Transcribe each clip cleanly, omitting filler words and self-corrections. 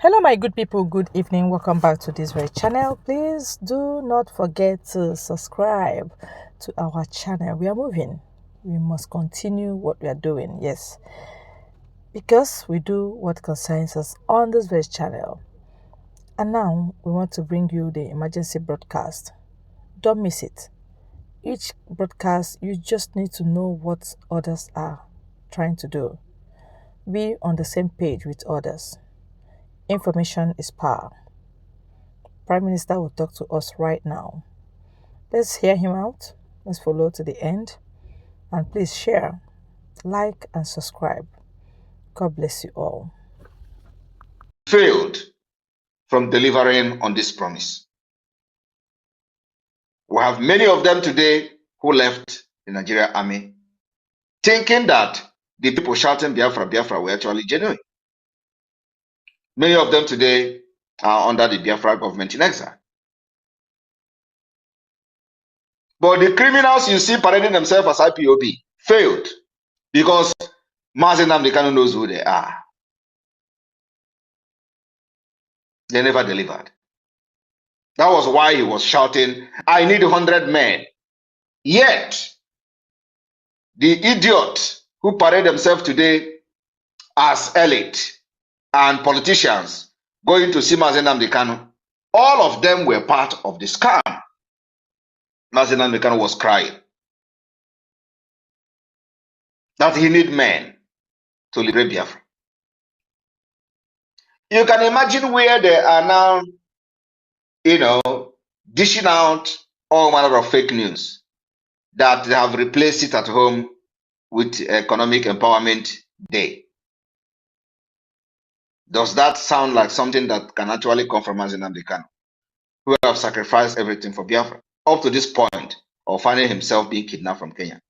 Hello my good people, good evening, welcome back to this very channel. Please do not forget to subscribe to our channel. We are moving, we must continue what we are doing, yes, because we do what concerns us on this very channel. And now we want to bring you the emergency broadcast. Don't miss it. Each broadcast, you just need to know what others are trying to do. Be on the same page with others. Information is power. Prime Minister will talk to us right now. Let's hear him out. Let's follow to the end. And please share, like, and subscribe. God bless you all. Failed from delivering on this promise. We have many of them today who left the Nigerian army thinking that the people shouting Biafra, Biafra were actually genuine. Many of them today are under the Biafra government in exile. But the criminals you see parading themselves as IPOB failed because Mazi Nnamdi Kanu knows who they are. They never delivered. That was why he was shouting, I need 100 men. Yet, the idiots who parade themselves today as elite and politicians going to see Mazi Nnamdi Kanu, all of them were part of the scam. Mazi Nnamdi Kanu was crying that he need men to liberate Biafra. You can imagine where they are now, dishing out all manner of fake news that they have replaced it at home with Economic Empowerment Day. Does that sound like something that can actually come from Mazi Nnamdi Kanu, who have sacrificed everything for Biafra up to this point of finding himself being kidnapped from Kenya?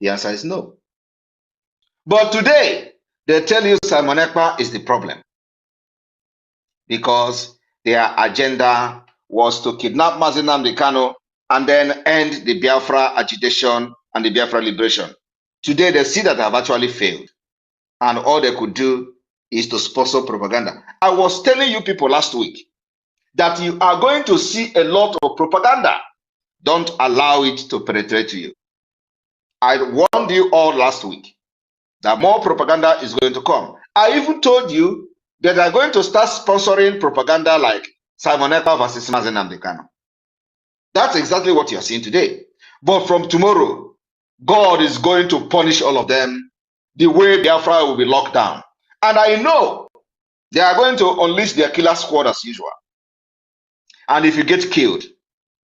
The answer is no. But today, they tell you Simon Ekpa is the problem because their agenda was to kidnap Mazi Nnamdi Kanu and then end the Biafra agitation and the Biafra liberation. Today, they see that they have actually failed, and all they could do is to sponsor propaganda. I was telling you people last week that you are going to see a lot of propaganda. Don't allow it to penetrate to you. I warned you all last week that more propaganda is going to come. I even told you that they are going to start sponsoring propaganda like Simon Ekpa versus Mazi Nnamdi Kanu. That's exactly what you are seeing today. But from tomorrow, God is going to punish all of them the way Biafra will be locked down. And I know they are going to unleash their killer squad as usual. And if you get killed,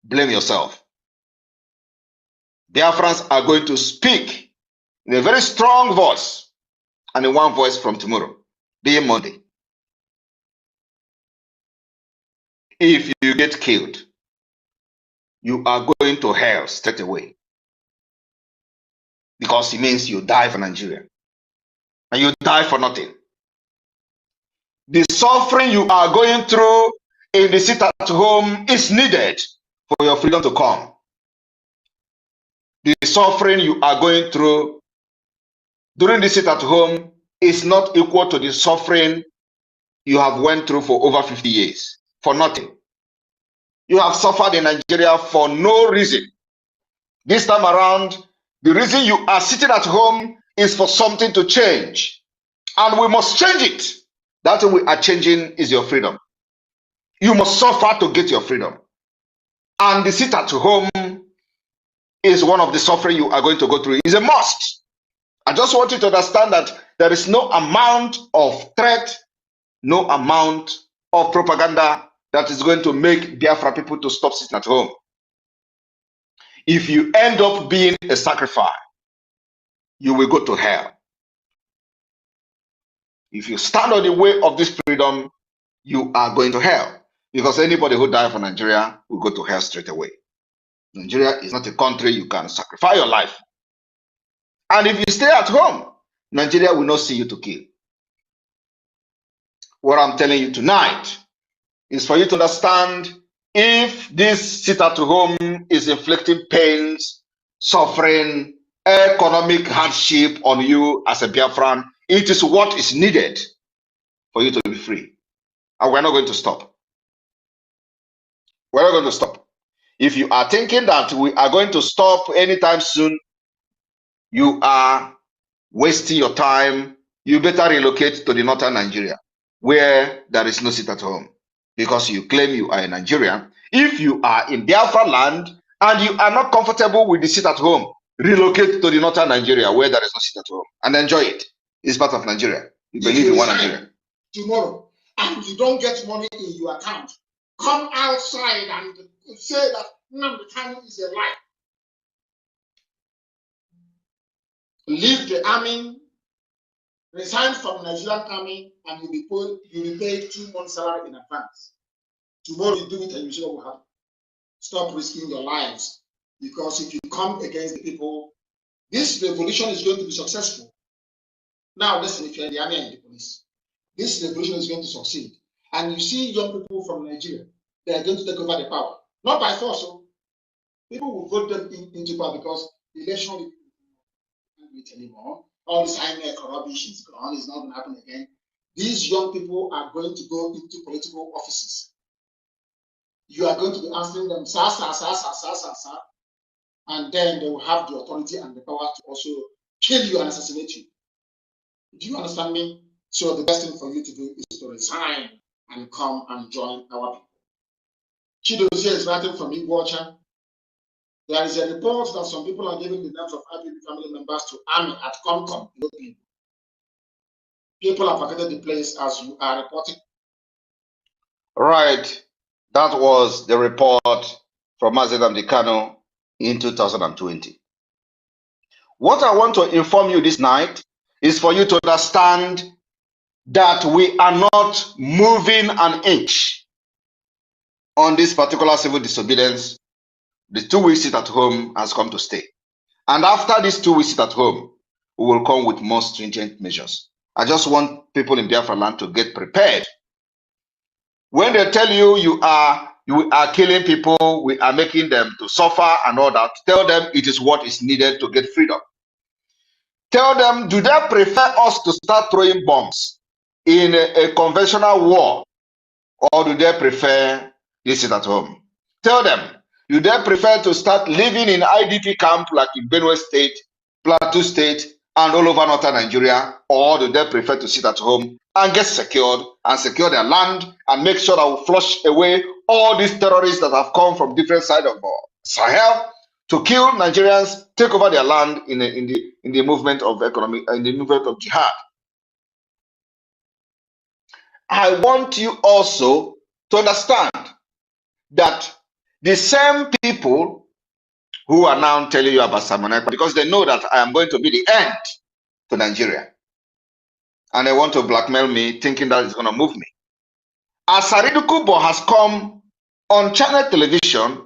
blame yourself. Biafrans are going to speak in a very strong voice and in one voice from tomorrow, being Monday. If you get killed, you are going to hell straight away. Because it means you die for Nigeria. And you die for nothing. The suffering you are going through in the sit at home is needed for your freedom to come. The suffering you are going through during the sit at home is not equal to the suffering you have went through for over 50 years. For nothing. You have suffered in Nigeria for no reason. This time around, the reason you are sitting at home is for something to change. And we must change it. That we are changing is your freedom. You must suffer to get your freedom. And the sit at home is one of the suffering you are going to go through. It's a must. I just want you to understand that there is no amount of threat, no amount of propaganda that is going to make Biafra people to stop sitting at home. If you end up being a sacrifice, you will go to hell. If you stand on the way of this freedom, you are going to hell. Because anybody who dies for Nigeria will go to hell straight away. Nigeria is not a country you can sacrifice your life. And if you stay at home, Nigeria will not see you to kill. What I'm telling you tonight is for you to understand, if this sit at home is inflicting pains, suffering, economic hardship on you as a Biafran, it is what is needed for you to be free. And we're not going to stop. We're not going to stop. If you are thinking that we are going to stop anytime soon, you are wasting your time. You better relocate to the northern Nigeria, where there is no sit at home, because you claim you are a Nigerian. If you are in Biafra land and you are not comfortable with the sit at home, relocate to the northern Nigeria, where there is no sit at home, and enjoy it. It's part of Nigeria. You believe in one Nigeria. Tomorrow, and you don't get money in your account, come outside and say that the time is a lie. Leave the army, resign from the Nigerian army, and you'll be paid 2 months' salary in advance. Tomorrow you do it and you see what will happen. Stop risking your lives, because if you come against the people, this revolution is going to be successful. Now listen, if you're in the army and the police, this revolution is going to succeed. And you see young people from Nigeria, they are going to take over the power. Not by force. So people will vote them into power, because the election will be anymore. All this INEC rubbish is gone. It's not going to happen again. These young people are going to go into political offices. You are going to be answering them, sir, sir, sir, sir, sir, sir, sir. And then they will have the authority and the power to also kill you and assassinate you. Do you understand me? So the best thing for you to do is to resign and come and join our people. Chidozie is writing from Iguacha. There is a report that some people are giving the names of IPB family members to army at Comcom. People have forgotten the place as you are reporting. Right. That was the report from Mazedam Dekano in 2020. What I want to inform you this night is for you to understand that we are not moving an inch on this particular civil disobedience. The 2 weeks sit at home has come to stay. And after these 2 weeks sit at home, we will come with more stringent measures. I just want people in Biafra land to get prepared. When they tell you you are killing people, we are making them to suffer and all that, tell them it is what is needed to get freedom. Tell them, do they prefer us to start throwing bombs in a conventional war, or do they prefer this sit at home? Tell them, do they prefer to start living in IDP camp like in Benue State, Plateau State, and all over northern Nigeria, or do they prefer to sit at home and get secured and secure their land and make sure that we flush away all these terrorists that have come from different sides of Sahel to kill Nigerians, take over their land in the movement of economy, in the movement of jihad? I want you also to understand that the same people who are now telling you about Simon Ekpa, because they know that I am going to be the end to Nigeria, and they want to blackmail me, thinking that it's going to move me. Asaridu Kubo has come on channel television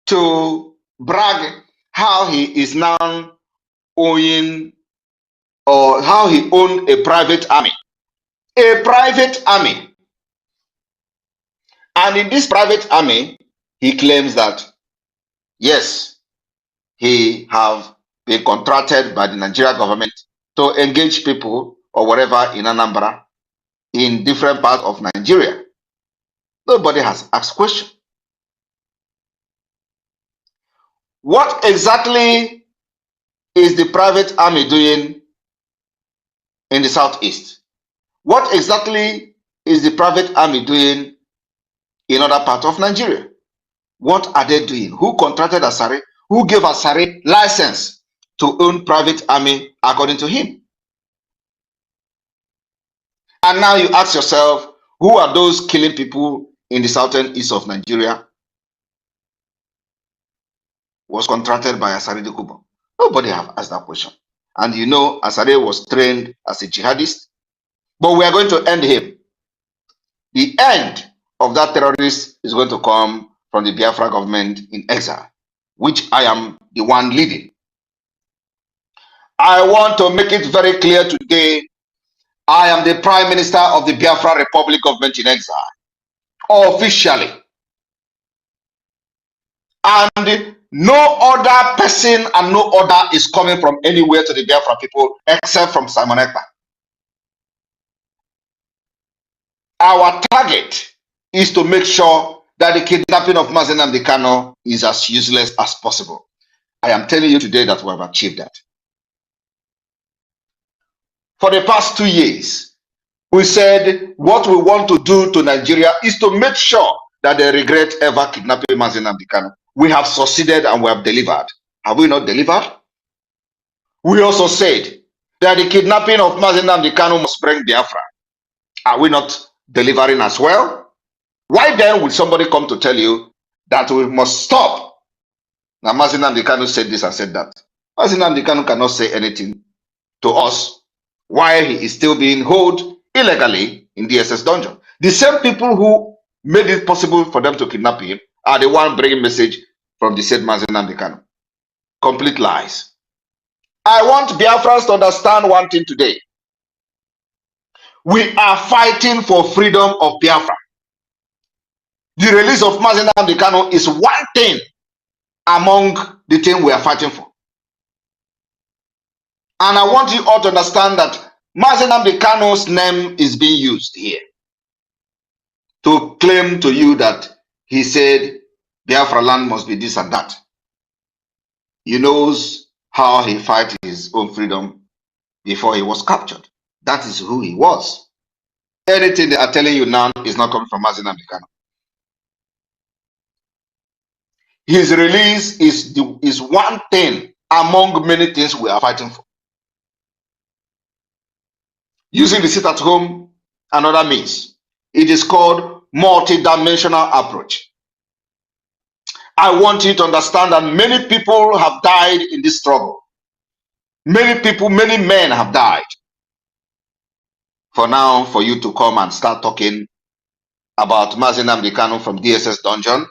to brag how he is now owning, or how he owned a private army. A private army. And in this private army, he claims that, yes, he have been contracted by the Nigerian government to engage people or whatever in Anambra, in different parts of Nigeria. Nobody has asked question. What exactly is the private army doing in the southeast? What exactly is the private army doing in other parts of Nigeria? What are they doing? Who contracted Asare? Who gave Asare license to own private army according to him? And now you ask yourself, who are those killing people in the southern east of Nigeria? Was contracted by Asare Dokubo? Nobody have asked that question. And you know, Asare was trained as a jihadist, but we are going to end him. The end of that terrorist is going to come from the Biafra government in exile, which I am the one leading. I want to make it very clear today, I am the Prime Minister of the Biafra Republic government in exile, officially. And no other person and no other is coming from anywhere to the Biafra people except from Simon Ekpa. Our target is to make sure that the kidnapping of Mazi Nnamdi Kanu is as useless as possible. I am telling you today that we have achieved that. For the past 2 years, we said what we want to do to Nigeria is to make sure that they regret ever kidnapping Mazi Nnamdi Kanu. We have succeeded and we have delivered. Have we not delivered? We also said that the kidnapping of Mazi Nnamdi Kanu must bring Biafra. Are we not delivering as well? Why then would somebody come to tell you that we must stop? Now Mazi Nnamdi Kanu said this and said that. Mazi Nnamdi Kanu cannot say anything to us while he is still being held illegally in the SS dungeon. The same people who made it possible for them to kidnap him are the one bringing message from the said Mazi Nnamdi Kanu. Complete lies. I want Biafrans to understand one thing today. We are fighting for freedom of Biafra. The release of Mazi Nnamdi Kanu is one thing among the things we are fighting for. And I want you all to understand that Mazi Nnamdi Kanu's name is being used here to claim to you that he said Biafra land must be this and that. He knows how he fight his own freedom before he was captured. That is who he was. Anything they are telling you now is not coming from Mazi Nnamdi Kanu. His release is one thing among many things we are fighting for. Using the sit at home and other means. It is called multi-dimensional approach. I want you to understand that many people have died in this struggle. Many people, many men have died. For now, for you to come and start talking about Mazi Nnamdi Kanu from DSS dungeon,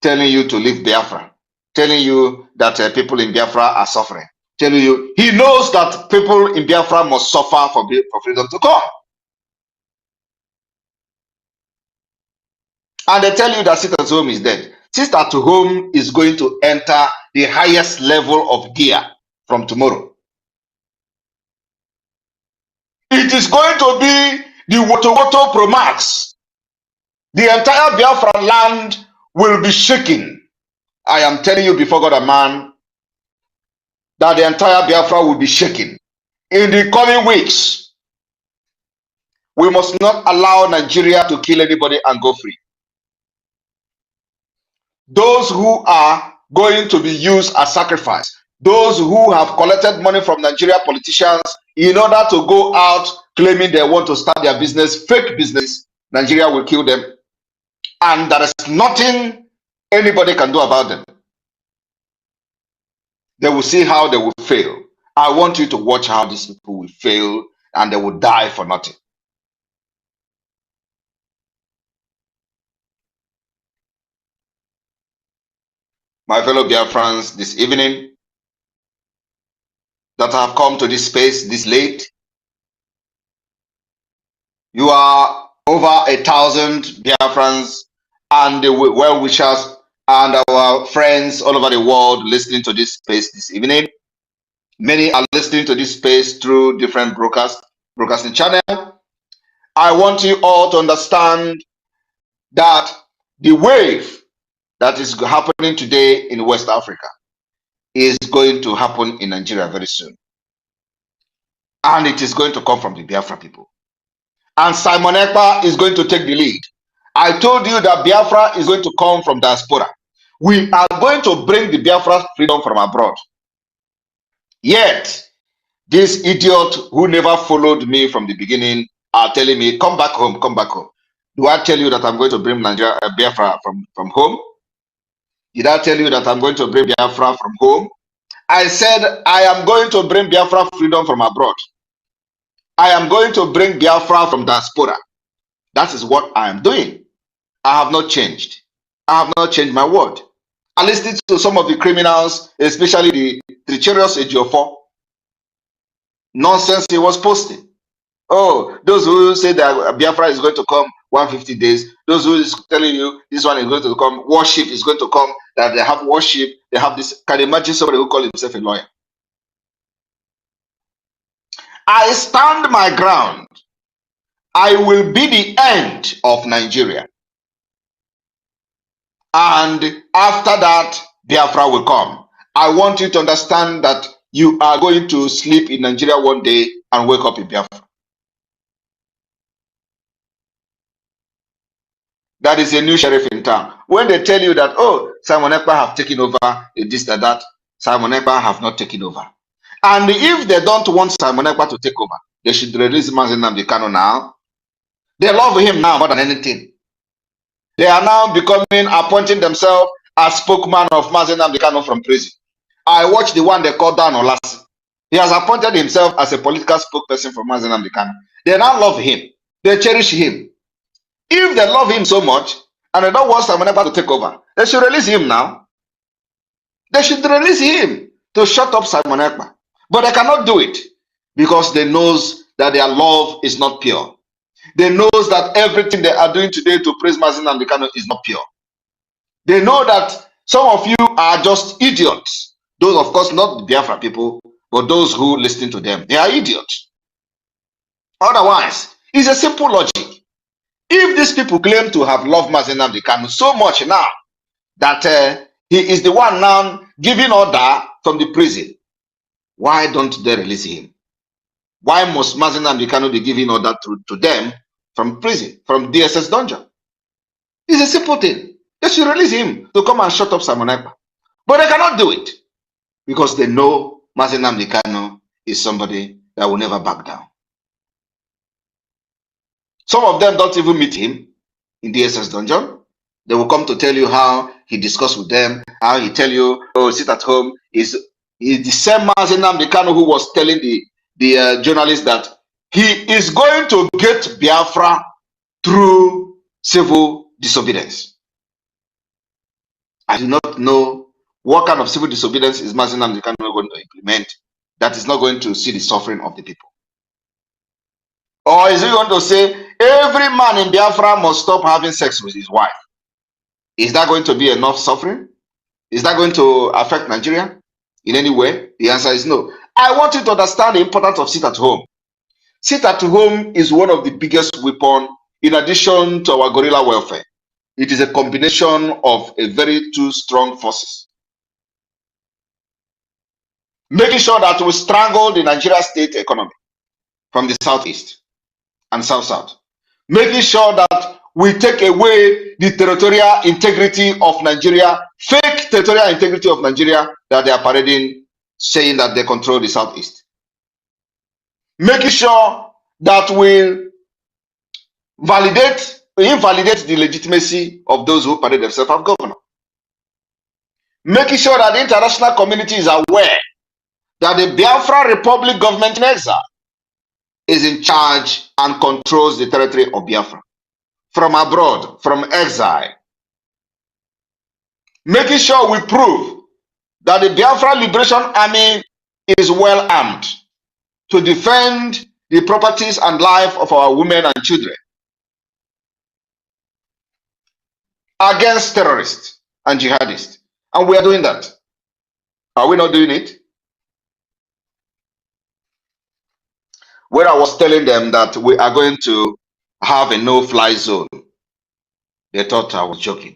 telling you to leave Biafra, telling you that people in Biafra are suffering, telling you he knows that people in Biafra must suffer for freedom to come. And they tell you that sit at home is dead. Sit at home is going to enter the highest level of gear from tomorrow. It is going to be the Woto Pro Max. The entire Biafra land will be shaking. I am telling you before God and man that the entire Biafra will be shaking. In the coming weeks, we must not allow Nigeria to kill anybody and go free. Those who are going to be used as sacrifice, those who have collected money from Nigeria politicians in order to go out claiming they want to start their business, fake business, Nigeria will kill them. And there is nothing anybody can do about them. They will see how they will fail. I want you to watch how these people will fail and they will die for nothing. My fellow Biafrans, this evening, that have come to this space this late, you are over 1,000 Biafrans and the well-wishers and our friends all over the world listening to this space this evening. Many are listening to this space through different broadcasting channel. I want you all to understand that the wave that is happening today in West Africa is going to happen in Nigeria very soon. And it is going to come from the Biafra people. And Simon Ekpa is going to take the lead. I told you that Biafra is going to come from Diaspora. We are going to bring the Biafra freedom from abroad. Yet, this idiot who never followed me from the beginning are telling me, come back home, come back home. Do I tell you that I'm going to bring Nigeria, Biafra from home? Did I tell you that I'm going to bring Biafra from home? I said I am going to bring Biafra freedom from abroad. I am going to bring Biafra from Diaspora. That is what I am doing. I have not changed. I have not changed my word. I listened to some of the criminals, especially the treacherous Ejiofor. Nonsense he was posting. Oh, those who say that Biafra is going to come 150 days, those who is telling you this one is going to come, worship is going to come, that they have worship, they have this. Can you imagine somebody who calls himself a lawyer? I stand my ground. I will be the end of Nigeria. And after that, Biafra will come. I want you to understand that you are going to sleep in Nigeria one day and wake up in Biafra. That is a new sheriff in town. When they tell you that, oh, Simon Ekpa have taken over this, that, Simon Ekpa have not taken over. And if they don't want Simon Ekpa to take over, they should release Mazi Nnamdi Kanu now. They love him now more than anything. They are now appointing themselves as spokesman of Mazi Nnamdi Kanu from prison. I watched the one they called Dan Olasi. He has appointed himself as a political spokesperson for Mazi Nnamdi Kanu. They now love him. They cherish him. If they love him so much and they don't want Simon Ekpa to take over, they should release him now. They should release him to shut up Simon Ekpa. But they cannot do it because they know that their love is not pure. They know that everything they are doing today to praise Mazi Nnamdi Kanu is not pure. They know that some of you are just idiots. Those, of course, not the Biafra people, but those who listen to them. They are idiots. Otherwise, it's a simple logic. If these people claim to have loved Mazi Nnamdi Kanu so much now that he is the one now giving order from the prison, why don't they release him? Why must Mazi Nnamdi Kanu be giving order to them from prison, from DSS dungeon? It's a simple thing. They should release him to come and shut up Simon Ekpa. But they cannot do it because they know Mazi Nnamdi Kanu is somebody that will never back down. Some of them don't even meet him in the DSS dungeon. They will come to tell you how he discussed with them, how he tell you, oh, sit at home. He's the same Mazi Nnamdi Kanu who was telling the journalist that he is going to get Biafra through civil disobedience. I do not know what kind of civil disobedience is Mazi Nnamdi Kanu going to implement that is not going to see the suffering of the people. Or is he going to say every man in Biafra must stop having sex with his wife? Is that going to be enough suffering? Is that going to affect Nigeria in any way? The answer is no. I want you to understand the importance of sit at home. Sit at home is one of the biggest weapons in addition to our guerrilla warfare. It is a combination of two strong forces. Making sure that we strangle the Nigeria state economy from the southeast and south-south. Making sure that we take away the territorial integrity of Nigeria, fake territorial integrity of Nigeria that they are parading, saying that they control the southeast. Making sure that we invalidate the legitimacy of those who parade themselves as governor. Making sure that the international community is aware that the Biafra Republic government in exile is in charge and controls the territory of Biafra from abroad, from exile. Making sure we prove that the Biafra Liberation Army is well armed to defend the properties and life of our women and children against terrorists and jihadists. And we are doing that. Are we not doing it? Where I was telling them that we are going to have a no-fly zone, they thought I was joking.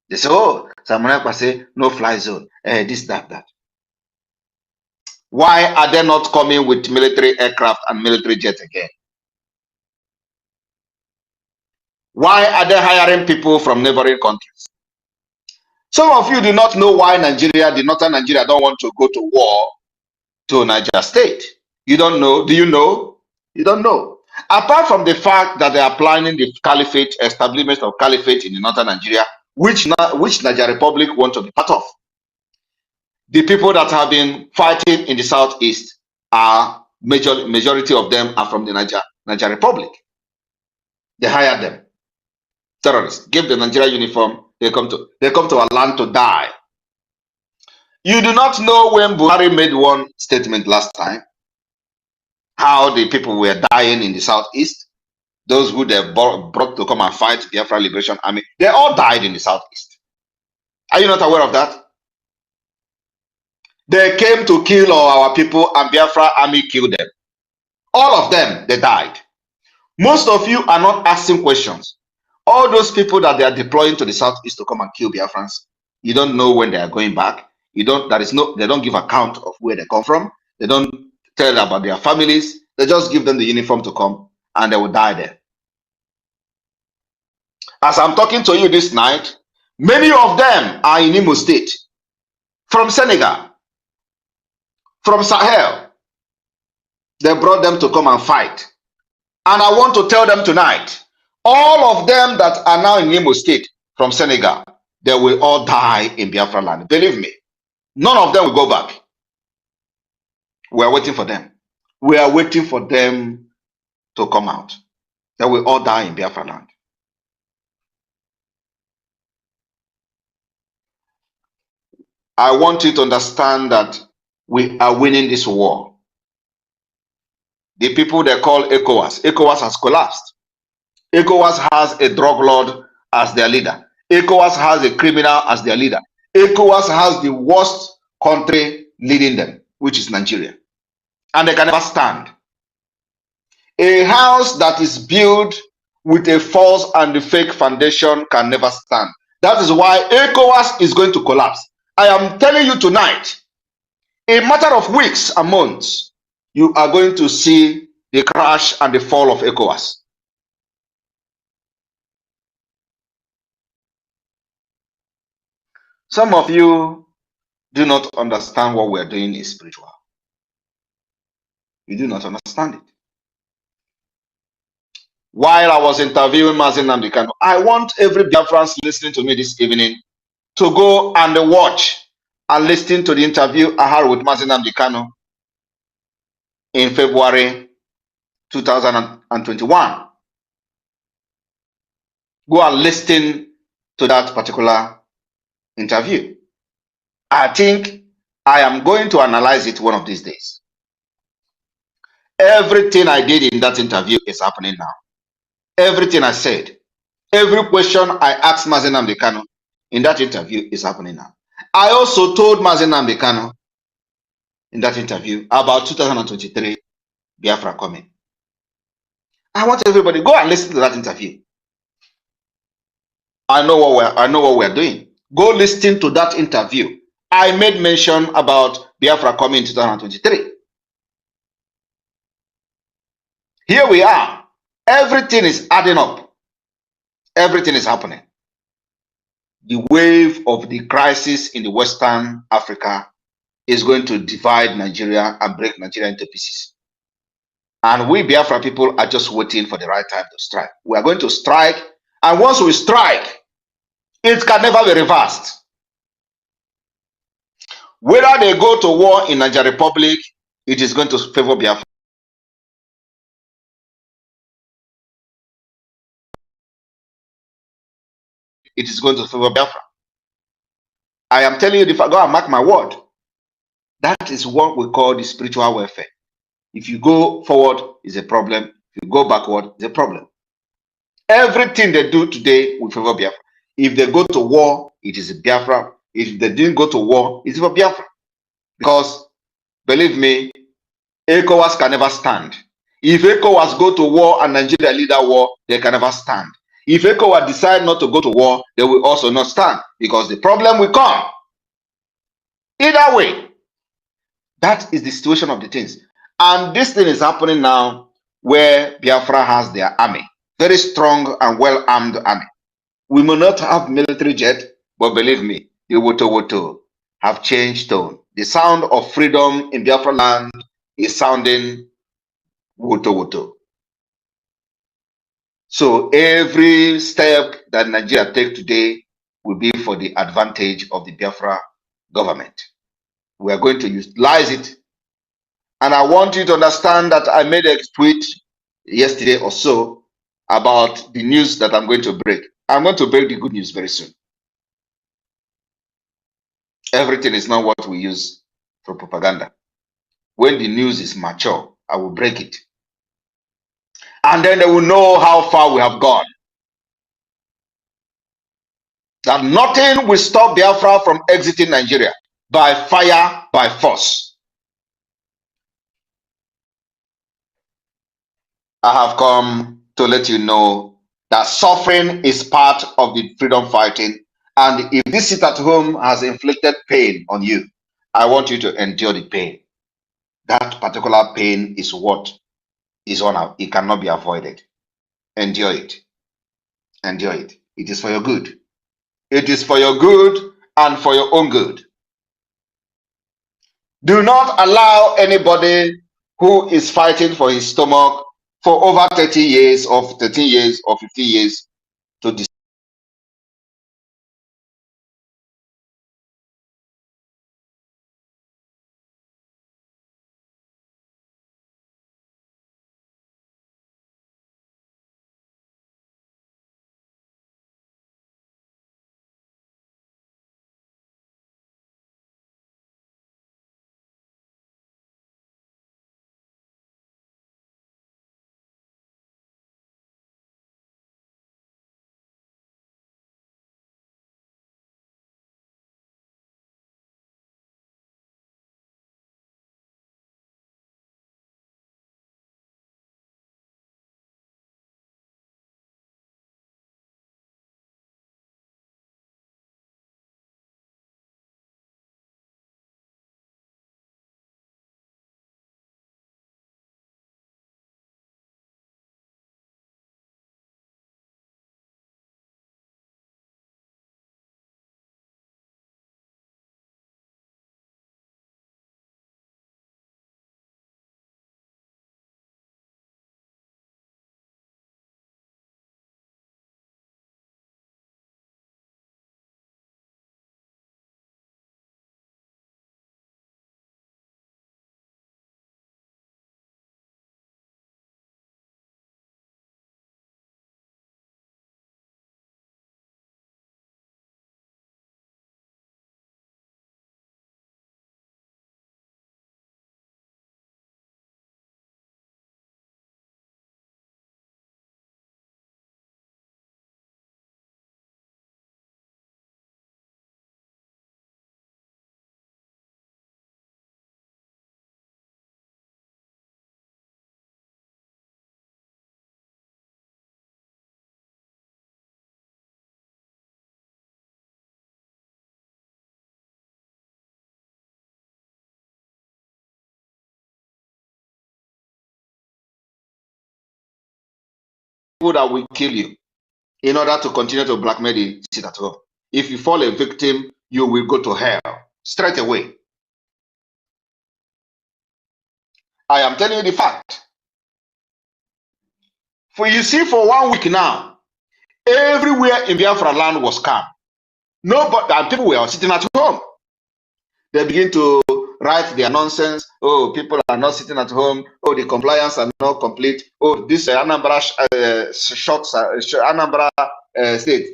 They said, oh, Simon Ekpa say no-fly zone, this, that. Why are they not coming with military aircraft and military jets again? Why are they hiring people from neighboring countries? Some of you do not know why the northern Nigeria don't want to go to war to Niger State. You don't know. Do you know? You don't know. Apart from the fact that they are planning the caliphate, establishment of caliphate in the northern Nigeria, which Niger Republic want to be part of. The people that have been fighting in the southeast are majority of them are from the Niger Republic. They hired them. Terrorists, give the Nigeria uniform, they come to our land to die. You do not know when Buhari made one statement last time, how the people were dying in the southeast, those who they brought to come and fight Biafra Liberation Army, they all died in the southeast. Are you not aware of that? They came to kill all our people and Biafra Army killed them. All of them, they died. Most of you are not asking questions. All those people that they are deploying to the southeast to come and kill Biafrans, you don't know when they are going back. They don't give account of where they come from. They don't tell about their families. They just give them the uniform to come and they will die there. As I'm talking to you this night, many of them are in Imo State, from Senegal, from Sahel. They brought them to come and fight. And I want to tell them tonight, all of them that are now in Imo State from Senegal, they will all die in Biafra land. Believe me, none of them will go back. We are waiting for them. We are waiting for them to come out. They will all die in Biafra land. I want you to understand that we are winning this war. The people they call ECOWAS has collapsed. ECOWAS has a drug lord as their leader. ECOWAS has a criminal as their leader. ECOWAS has the worst country leading them, which is Nigeria. And they can never stand. A house that is built with a false and a fake foundation can never stand. That is why ECOWAS is going to collapse. I am telling you tonight, in a matter of weeks and months, you are going to see the crash and the fall of ECOWAS. Some of you do not understand what we're doing is spiritual. You do not understand it. While I was interviewing Mazen Namdekano, I want every Biafrans listening to me this evening to go and watch and listen to the interview I had with Mazen Namdekano in February 2021. Go and listen to that particular interview. I think I am going to analyze it one of these days. Everything I did in that interview is happening now. Everything I said, every question I asked Mazen Namdekano in that interview is happening now. I also told Mazen Namdekano in that interview about 2023 Biafra coming. I want everybody go and listen to that interview. I know what we're doing. Go listen to that interview. I made mention about Biafra coming in 2023. Here we are. Everything is adding up. Everything is happening. The wave of the crisis in the Western Africa is going to divide Nigeria and break Nigeria into pieces. And we Biafra people are just waiting for the right time to strike. We are going to strike, and once we strike, it can never be reversed. Whether they go to war in Nigeria Republic, it is going to favor Biafra. It is going to favor Biafra. I am telling you, if I go and mark my word, that is what we call the spiritual warfare. If you go forward, is a problem. If you go backward, is a problem. Everything they do today will favor Biafra. If they go to war, it is Biafra. If they didn't go to war, it's for Biafra. Because, believe me, ECOWAS can never stand. If ECOWAS go to war and Nigeria lead that war, they can never stand. If ECOWAS decide not to go to war, they will also not stand, because the problem will come. Either way, that is the situation of the things. And this thing is happening now where Biafra has their army, very strong and well-armed army. We may not have military jet, but believe me, the Woto Woto have changed tone. The sound of freedom in Biafra land is sounding Woto Woto. So every step that Nigeria take today will be for the advantage of the Biafra government. We are going to utilize it. And I want you to understand that I made a tweet yesterday or so about the news that I'm going to break. I'm going to break the good news very soon. Everything is not what we use for propaganda. When the news is mature, I will break it. And then they will know how far we have gone. That nothing will stop Biafra from exiting Nigeria by fire, by force. I have come to let you know that suffering is part of the freedom fighting. And if this sit at home has inflicted pain on you, I want you to endure the pain. That particular pain is what is on. It cannot be avoided. Endure it. Endure it. It is for your good. It is for your good and for your own good. Do not allow anybody who is fighting for his stomach for over 30 years or 13 years or 15 years to decide people that will kill you in order to continue to blackmail the sit at home. If you fall a victim, you will go to hell straight away. I am telling you the fact. For you see, for 1 week now, everywhere in Biafra land was calm. Nobody, and people were sitting at home. They begin to write their nonsense. Oh, people are not sitting at home. Oh, the compliance are not complete. Oh, this Anambra shots, Anambra state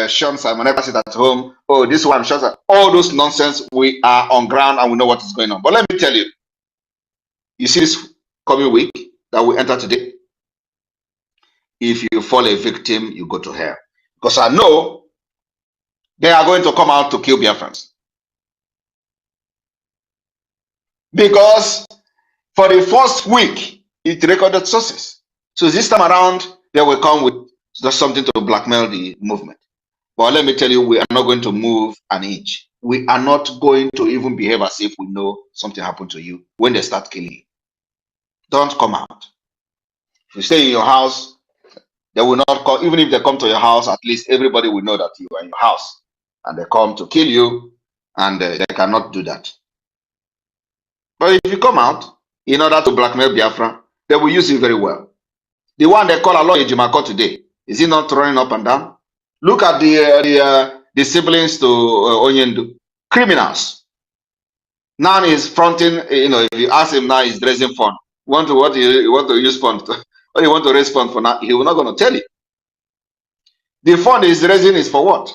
shots are never sit at home. Oh, this one shots. All those nonsense. We are on ground and we know what is going on. But let me tell you, you see this coming week that we enter today. If you fall a victim, you go to hell. Because I know they are going to come out to kill Biafrans. Because for the first week, it recorded sources. So this time around, they will come with just something to blackmail the movement. But let me tell you, we are not going to move an inch. We are not going to even behave as if we know something happened to you when they start killing you. Don't come out. If you stay in your house, they will not come. Even if they come to your house, at least everybody will know that you are in your house. And they come to kill you, and they cannot do that. But if you come out in order to blackmail Biafra, they will use you very well. The one they call Aloy Ejimako today, is he not running up and down? Look at the siblings to Onyendu, criminals. Now he's fronting. If you ask him now, he's raising fund. What do you want to use fund? Or you want to raise fund for now? He will not going to tell you. The fund he's raising is for what?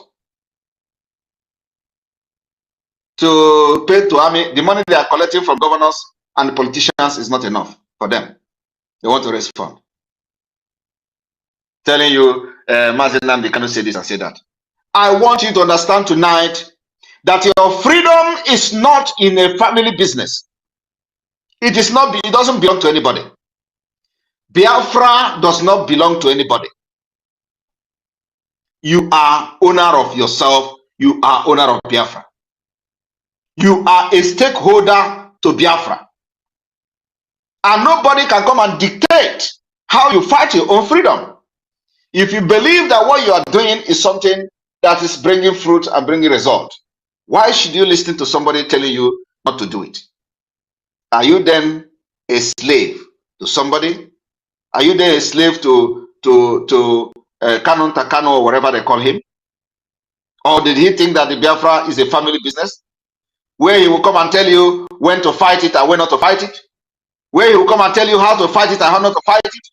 To pay to army. The money they are collecting from governors and politicians is not enough for them. They want to raise fund. Telling you, Mazenam, they cannot say this and say that. I want you to understand tonight that your freedom is not in a family business. It is not. It doesn't belong to anybody. Biafra does not belong to anybody. You are owner of yourself. You are owner of Biafra. You are a stakeholder to Biafra. And nobody can come and dictate how you fight your own freedom. If you believe that what you are doing is something that is bringing fruit and bringing result, why should you listen to somebody telling you not to do it? Are you then a slave to somebody? Are you then a slave to Canon Takano or whatever they call him? Or did he think that the Biafra is a family business? Where he will come and tell you when to fight it and when not to fight it? Where he will come and tell you how to fight it and how not to fight it?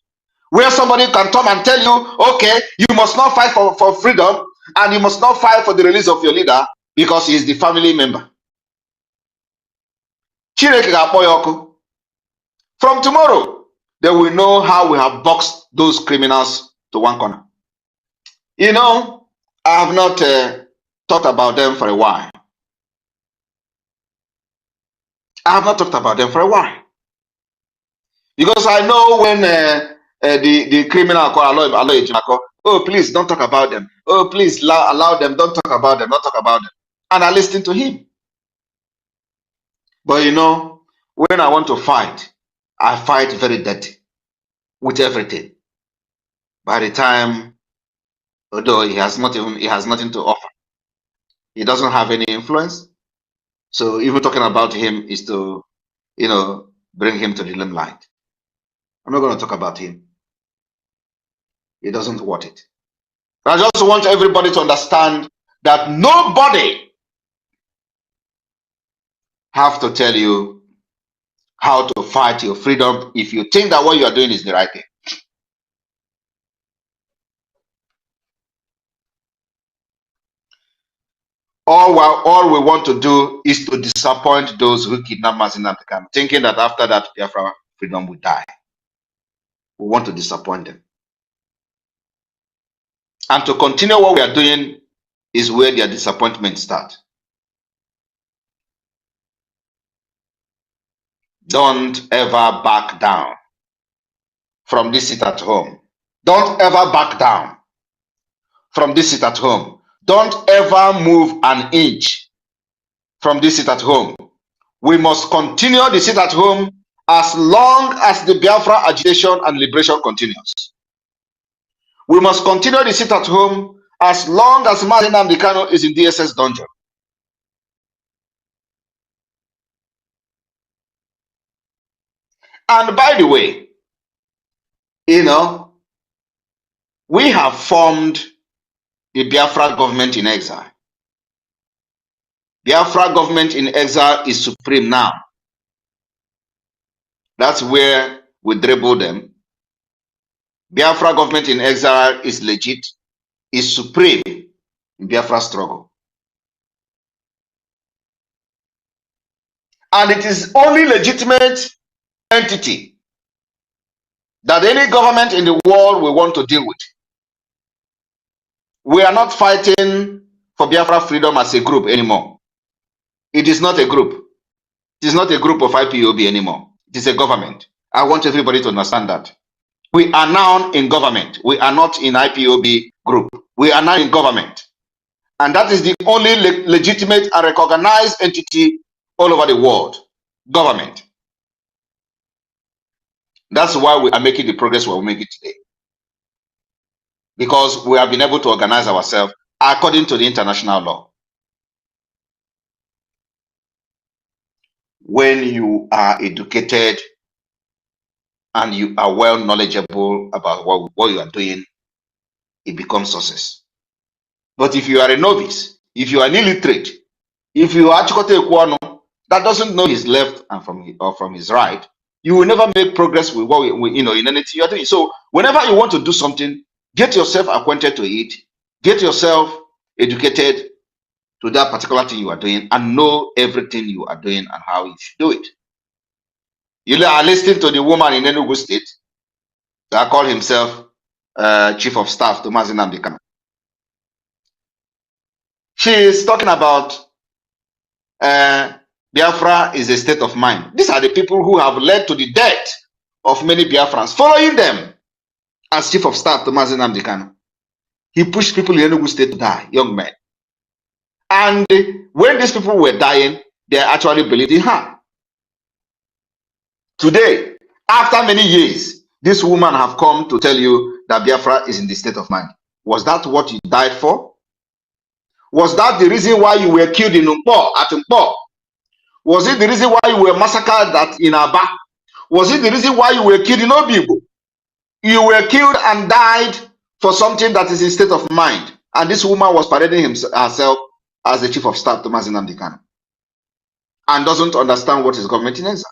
Where somebody can come and tell you, okay, you must not fight for freedom and you must not fight for the release of your leader because he is the family member. From tomorrow, they will know how we have boxed those criminals to one corner. You know, I have not talked about them for a while. I have not talked about them for a while. Because I know when the criminal call Aloy, oh, please don't talk about them. Oh, please allow them. Don't talk about them. Don't talk about them. And I listen to him. But you know, when I want to fight, I fight very dirty with everything. By the time, although he has nothing to offer, he doesn't have any influence. So even talking about him is to, you know, bring him to the limelight. I'm not going to talk about him. He doesn't want it. I just want everybody to understand that nobody have to tell you how to fight your freedom if you think that what you are doing is the right thing. All we want to do is to disappoint those who kidnap Mazinam Tekam, thinking that after that Biafra freedom will die. We want to disappoint them. And to continue what we are doing is where their disappointment starts. Don't ever back down from this sit at home. Don't ever back down from this sit at home. Don't ever move an inch from this sit at home. We must continue the sit at home as long as the Biafra agitation and liberation continues. We must continue the sit at home as long as Mazi Nnamdi Kanu is in DSS dungeon. And by the way, you know, we have formed the Biafra government in exile. Biafra government in exile is supreme now. That's where we dribble them. Biafra government in exile is legit, is supreme in Biafra struggle. And it is only legitimate entity that any government in the world will want to deal with. We are not fighting for Biafra freedom as a group anymore. It is not a group. It is not a group of IPOB anymore. It is a government. I want everybody to understand that. We are now in government. We are not in IPOB group. We are now in government. And that is the only legitimate and recognized entity all over the world. Government. That's why we are making the progress we're making today. Because we have been able to organize ourselves according to the international law. When you are educated and you are well knowledgeable about what you are doing, it becomes success. But if you are a novice, if you are an illiterate, if you are Chikote that doesn't know his left and from his right, you will never make progress with what in anything you are doing. So whenever you want to do something, get yourself acquainted to it, get yourself educated to that particular thing you are doing, and know everything you are doing and how you should do it. You are listening to the woman in Enugu State that called himself Chief of Staff to Mazi Nnamdi Kanu. She is talking about Biafra is a state of mind. These are the people who have led to the death of many Biafrans following them as chief of staff to Mazi Nnamdi Kanu. He pushed people in Enugu State to die, young men. And when these people were dying, they actually believed in her. Today, after many years, this woman have come to tell you that Biafra is in the state of mind. Was that what you died for? Was that the reason why you were killed in at Umpo? Was it the reason why you were massacred in Aba? Was it the reason why you were killed in Obibo? You were killed and died for something that is in state of mind. And this woman was parading herself as the chief of staff to Mazi Nnamdi Kanu and doesn't understand what is government in exile.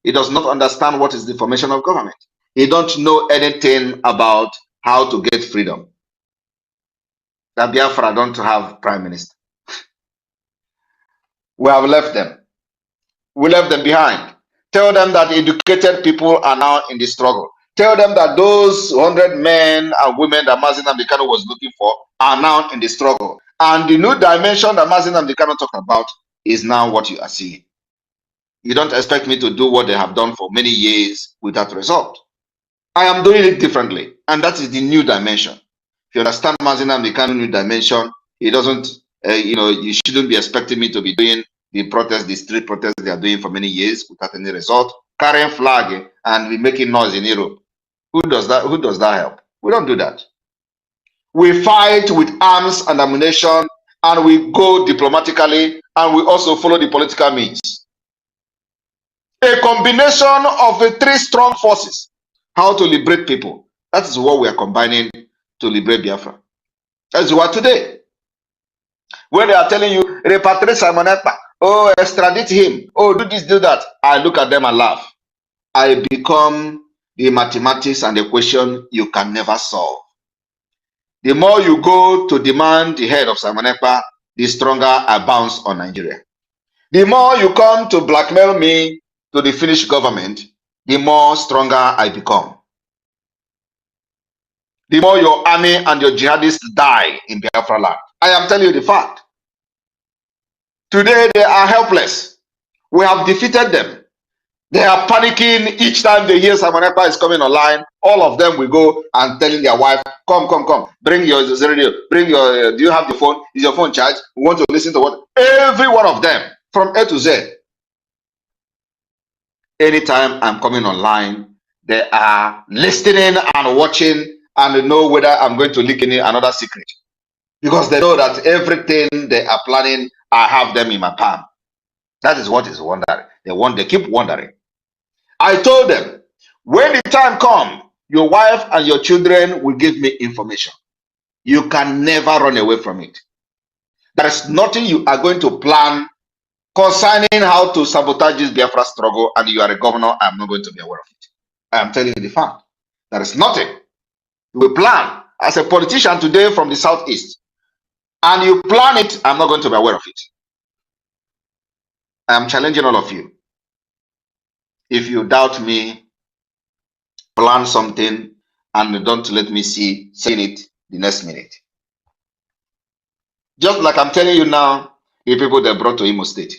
He does not understand what is the formation of government. He don't know anything about how to get freedom. That Biafra don't have prime minister. We have left them. We left them behind. Tell them that educated people are now in the struggle. Tell them that those 100 men and women that Mazi Nnamdi Kanu was looking for are now in the struggle. And the new dimension that Mazi Nnamdi Kanu talked about is now what you are seeing. You don't expect me to do what they have done for many years without result. I am doing it differently. And that is the new dimension. If you understand Mazi Nnamdi Kanu new dimension, it doesn't, you shouldn't be expecting me to be doing the protest, the street protest they are doing for many years without any result, carrying flag and be making noise in Europe. Who does that? Who does that help? We don't do that. We fight with arms and ammunition, and we go diplomatically, and we also follow the political means. A combination of the three strong forces, how to liberate people. That is what we are combining to liberate Biafra. As you are today. When they are telling you, repatriate Simon Ekpa, oh, extradite him, oh, do this, do that, I look at them and laugh. I become the mathematics and the question you can never solve. The more you go to demand the head of Simon Ekpa, the stronger I bounce on Nigeria. The more you come to blackmail me to the Finnish government, the more stronger I become. The more your army and your jihadists die in Biafra land. I am telling you the fact. Today they are helpless. We have defeated them. They are panicking each time they hear Simon Ekpa is coming online. All of them will go and telling their wife, come, bring your radio, bring your, do you have the phone? Is your phone charged? We want to listen to what? Every one of them, from A to Z. Anytime I'm coming online, they are listening and watching and know whether I'm going to leak any another secret. Because they know that everything they are planning, I have them in my palm. That is what is wondering. They keep wondering. I told them, when the time comes, your wife and your children will give me information. You can never run away from it. There is nothing you are going to plan concerning how to sabotage this Biafra struggle, and you are a governor, I am not going to be aware of it. I am telling you the fact. There is nothing. You will plan as a politician today from the southeast, and you plan it, I'm not going to be aware of it. I am challenging all of you. If you doubt me, plan something and don't let me see saying it the next minute. Just like I'm telling you now, the people they brought to Imo State,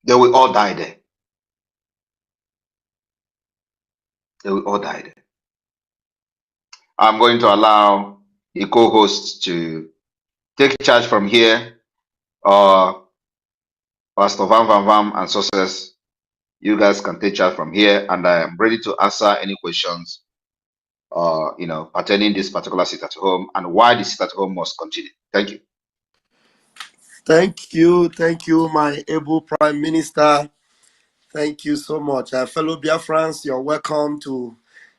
they will all die there. They will all die there. I'm going to allow the co-host to take charge from here, or Pastor Vam and Success. You guys can take charge from here, and I am ready to answer any questions, pertaining this particular sit at home and why the sit at home must continue. Thank you. Thank you, my able Prime Minister. Thank you so much. Fellow Biafrans, you're welcome to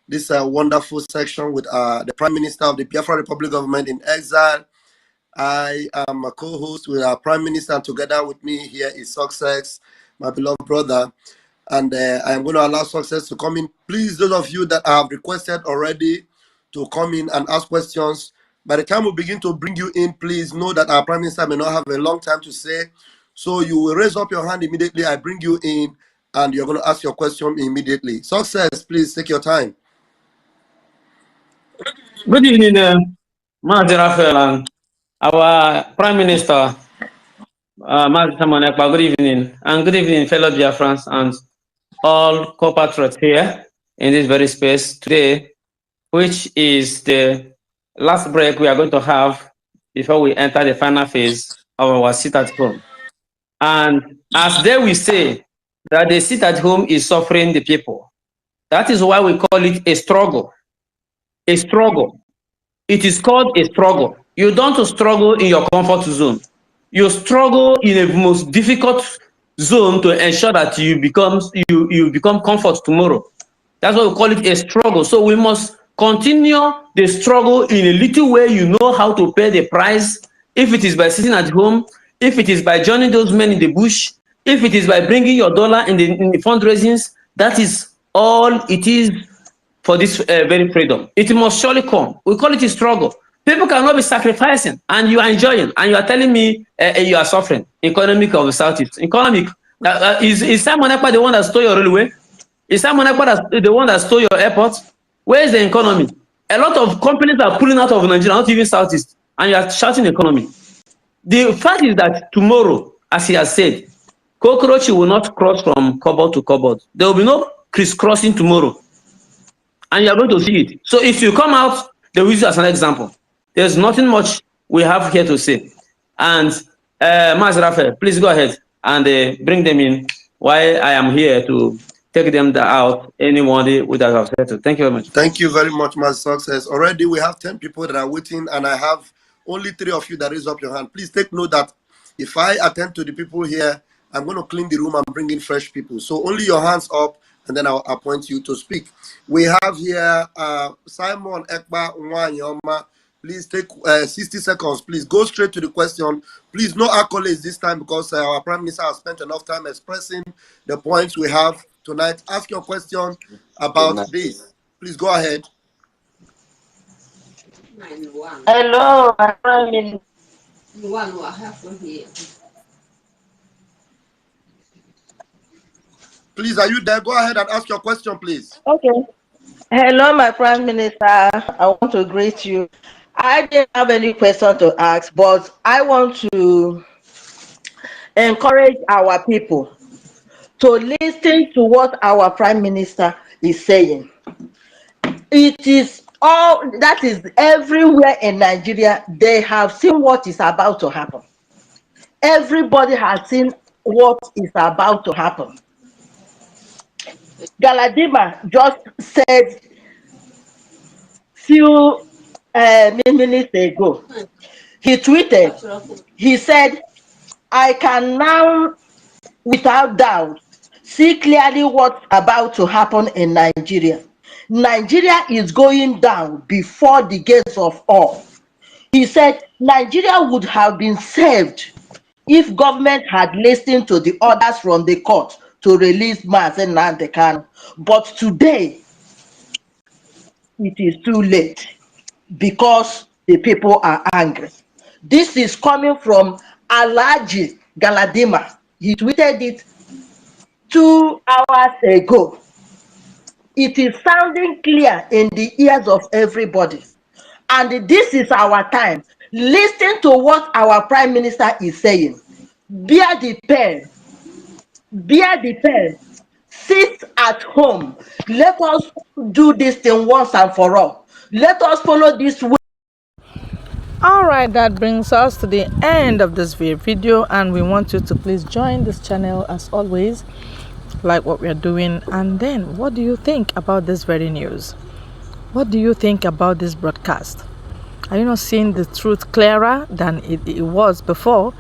this wonderful section with the Prime Minister of the Biafra Republic Government in Exile. I am a co-host with our Prime Minister, and together with me here is Success, my beloved brother. And I am going to allow Success to come in. Please, those of you that have requested already to come in and ask questions, by the time we begin to bring you in, please know that our Prime Minister may not have a long time to say. So you will raise up your hand immediately. I bring you in, and you're going to ask your question immediately. Success, please take your time. Good evening, Mazi Raphael, and our Prime Minister, Mazi Simon Ekpa. Good evening, and good evening, fellow Biafrans and all co-patriots here in this very space today, which is the last break we are going to have before we enter the final phase of our sit at home. And as they will say, that the sit at home is suffering the people. That is why we call it a struggle. A struggle. It is called a struggle. You don't struggle in your comfort zone. You struggle in a most difficult zone to ensure that you become comfort tomorrow. That's why we call it a struggle. So we must continue the struggle in a little way. You know how to pay the price. If it is by sitting at home, if it is by joining those men in the bush, if it is by bringing your dollar in the fundraisings, that is all it is for this very freedom. It must surely come. We call it a struggle. People cannot be sacrificing, and you are enjoying, and you are telling me you are suffering. Economic of the Southeast. Economic. Is Simon Ekpa the one that stole your railway? Is Simon Ekpa the one that stole your airport? Where is the economy? A lot of companies are pulling out of Nigeria, not even Southeast, and you are shouting economy. The fact is that tomorrow, as he has said, cockroach will not cross from cupboard to cupboard. There will be no crisscrossing tomorrow, and you are going to see it. So if you come out, they will use it as an example. There's nothing much we have here to say. And Mas Raphael, please go ahead and bring them in while I am here to take them out anybody with that I've said to. Thank you very much. Thank you very much, Master Success. Already we have 10 people that are waiting, and I have only 3 of you that raise up your hand. Please take note that if I attend to the people here, I'm going to clean the room and bring in fresh people. So only your hands up, and then I'll appoint you to speak. We have here Simon Ekpa Nwanyoma. Please take 60 seconds. Please go straight to the question. Please, no accolades this time, because our Prime Minister has spent enough time expressing the points we have tonight. Ask your question about this. Please go ahead. Hello, my Prime Minister. Please, are you there? Go ahead and ask your question, please. Okay. Hello, my Prime Minister. I want to greet you. I didn't have any question to ask, but I want to encourage our people to listen to what our Prime Minister is saying. It is all that is everywhere in Nigeria. They have seen what is about to happen. Everybody has seen what is about to happen. Galadima just said few minutes ago, he tweeted, he said, I can now, without doubt, see clearly what's about to happen in Nigeria. Nigeria is going down before the gates of all. He said Nigeria would have been saved if government had listened to the orders from the court to release Mazen Nnamdi Kanu. But today, it is too late because the people are angry. This is coming from Alhaji Galadima. He tweeted it 2 hours ago. It is sounding clear in the ears of everybody. And this is our time. Listen to what our Prime Minister is saying. Bear the pen. Bear the pen. Sit at home. Let us do this thing once and for all. Let us follow this way. Alright, that brings us to the end of this video, and we want you to please join this channel as always, like what we are doing. And then, what do you think about this very news? What do you think about this broadcast? Are you not seeing the truth clearer than it was before?